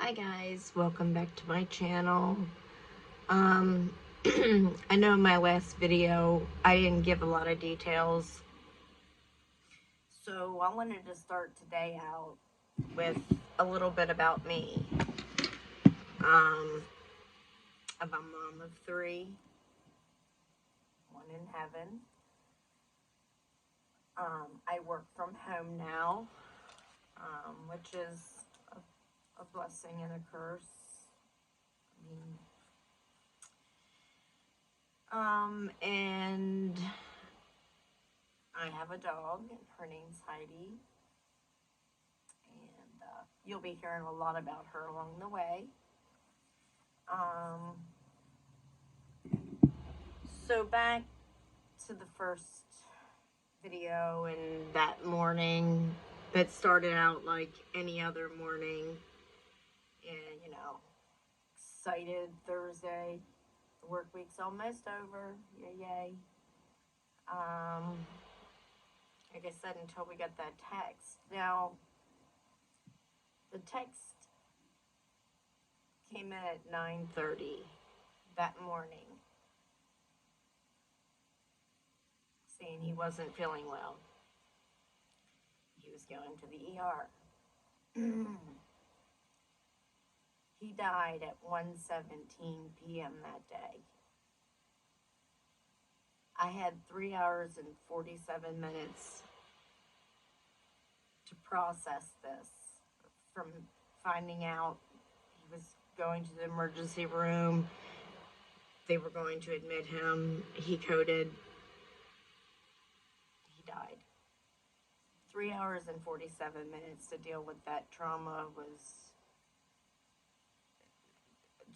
Hi guys, welcome back to my channel. I know in my last video I didn't give a lot of details, so I wanted to start today out with a little bit about me. I'm a mom of 3, one in heaven. I work from home now, which is a blessing and a curse. And I have a dog, and her name's Heidi, and you'll be hearing a lot about her along the way. So back to the first video and that morning that started out like any other morning, and excited Thursday. The work week's almost over. Yay. Like I said, until we got that text. Now, the text came in at 9:30 that morning, saying he wasn't feeling well. He was going to the ER. He died at 1:17 p.m. that day. I had 3 hours and 47 minutes to process this, from finding out he was going to the emergency room. They were going to admit him. He coded. He died. 3 hours and 47 minutes to deal with that trauma was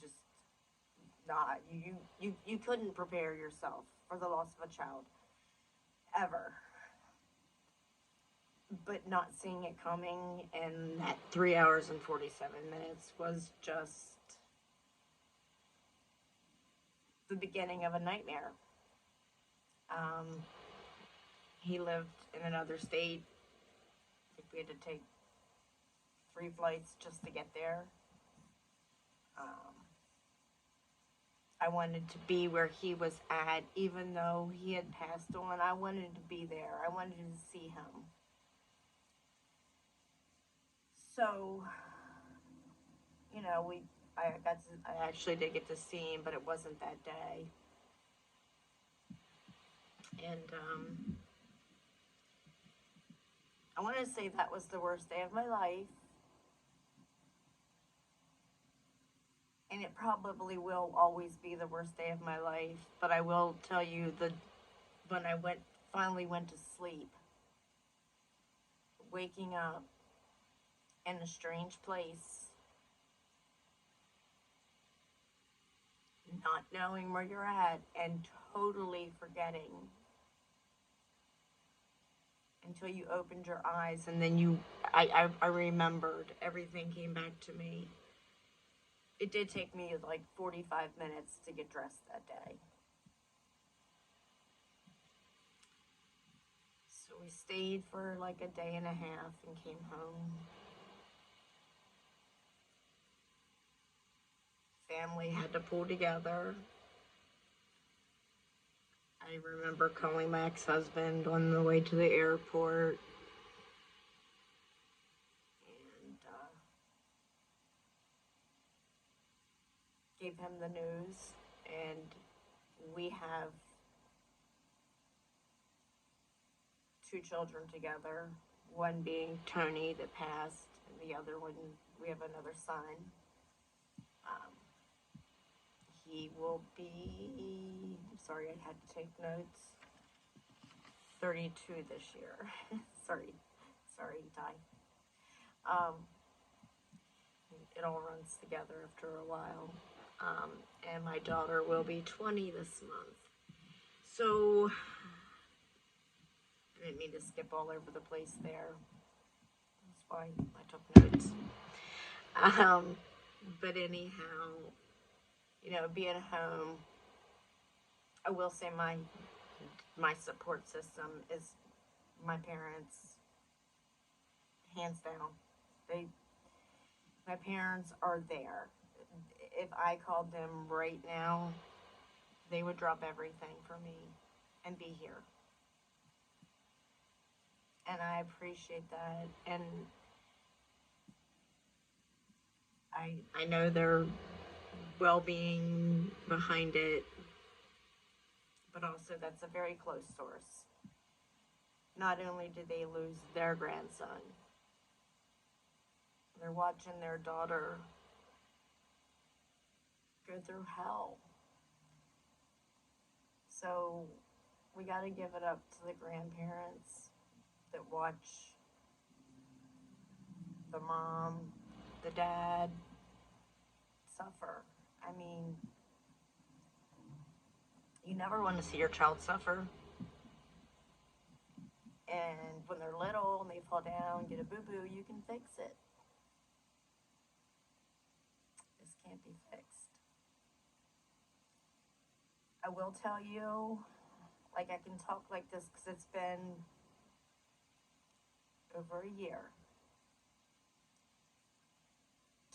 just not. You couldn't prepare yourself for the loss of a child, ever. But not seeing it coming, and that 3 hours and 47 minutes was just the beginning of a nightmare. He lived in another state. I think we had to take 3 flights just to get there. I wanted to be where he was at, even though he had passed on. I wanted to be there. I wanted to see him. So, I actually did get to see him, but it wasn't that day. And I want to say that was the worst day of my life. And it probably will always be the worst day of my life. But I will tell you that when I finally went to sleep, waking up in a strange place, not knowing where you're at, and totally forgetting until you opened your eyes, and then I remembered. Everything came back to me. It did take me like 45 minutes to get dressed that day. So we stayed for like a day and a half and came home. Family had to pull together. I remember calling my ex-husband on the way to the airport. And gave him the news. And we have 2 children together. One being Tony that passed, and the other one, we have another son. He will be, sorry, I had to take notes, 32 this year. sorry, Ty. It all runs together after a while. And my daughter will be 20 this month. So, I didn't mean to skip all over the place there. That's why I took notes. But anyhow, being home, I will say my support system is my parents, hands down. My parents are there. If I called them right now, they would drop everything for me and be here. And I appreciate that. And I know their well-being behind it, but also that's a very close source. Not only did they lose their grandson, they're watching their daughter go through hell. So we got to give it up to the grandparents that watch the mom, the dad suffer. I mean, you never want to see your child suffer. And when they're little and they fall down, get a boo-boo, you can fix it. This can't be fixed. I will tell you, like, I can talk like this because it's been over a year.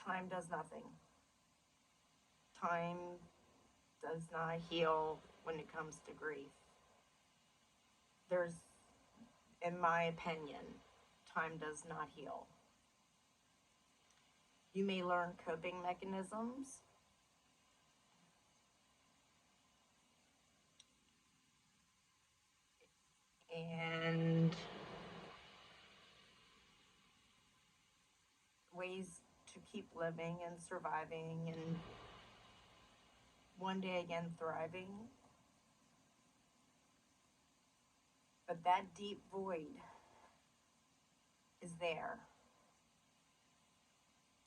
Time does nothing. Time does not heal when it comes to grief. In my opinion, time does not heal. You may learn coping mechanisms. And ways to keep living and surviving and one day again thriving. But that deep void is there.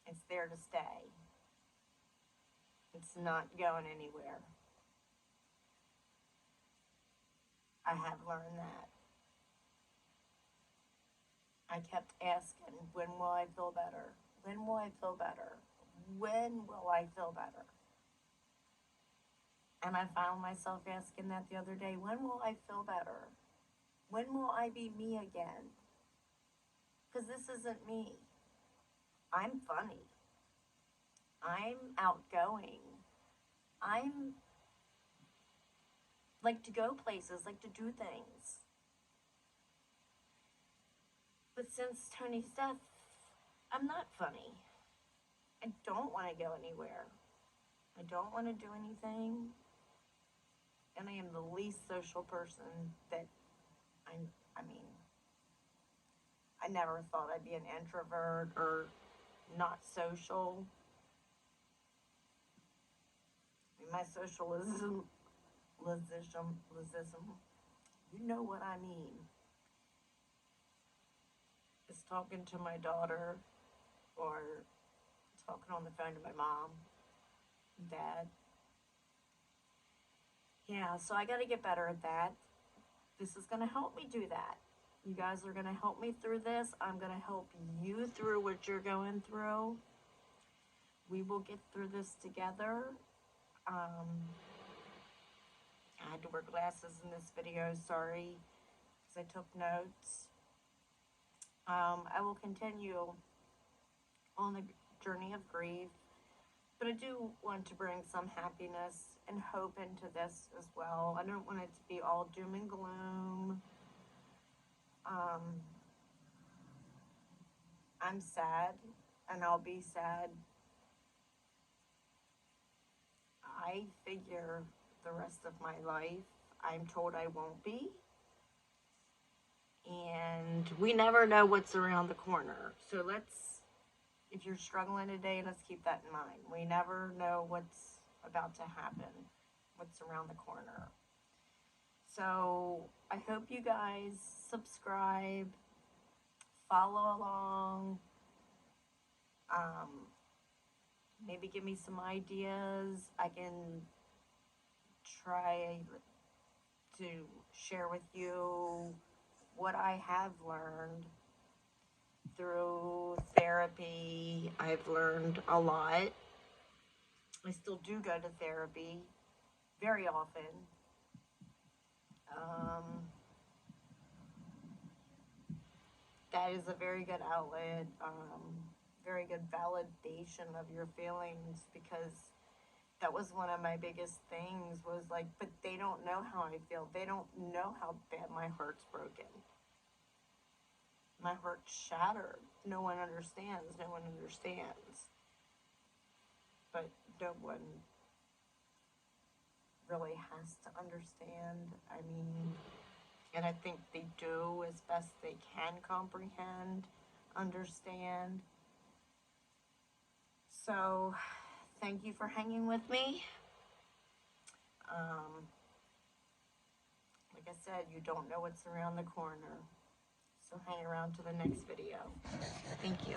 It's there to stay. It's not going anywhere. I have learned that. I kept asking, when will I feel better? When will I feel better? When will I feel better? And I found myself asking that the other day, when will I feel better? When will I be me again? Because this isn't me. I'm funny. I'm outgoing. I'm like to go places, like to do things. But since Tony's death, I'm not funny. I don't want to go anywhere. I don't want to do anything. And I am the least social person that I mean, I never thought I'd be an introvert or not social. I mean, my socialism, you know what I mean. Is talking to my daughter or talking on the phone to my mom, dad. Yeah, so I got to get better at that. This is going to help me do that. You guys are going to help me through this. I'm going to help you through what you're going through. We will get through this together. I had to wear glasses in this video, sorry, because I took notes. I will continue on the journey of grief, but I do want to bring some happiness and hope into this as well. I don't want it to be all doom and gloom. I'm sad, and I'll be sad. I figure the rest of my life, I'm told I won't be. And we never know what's around the corner. So if you're struggling today, let's keep that in mind. We never know what's about to happen, what's around the corner. So I hope you guys subscribe, follow along, maybe give me some ideas. I can try to share with you what I have learned through therapy. I've learned a lot. I still do go to therapy very often. That is a very good outlet, very good validation of your feelings, because that was one of my biggest things, was like, but they don't know how I feel. They don't know how bad my heart's broken. My heart's shattered. No one understands. No one understands. But no one really has to understand. I mean, and I think they do as best they can comprehend, understand. So, thank you for hanging with me. Like I said, you don't know what's around the corner. So hang around to the next video. Thank you.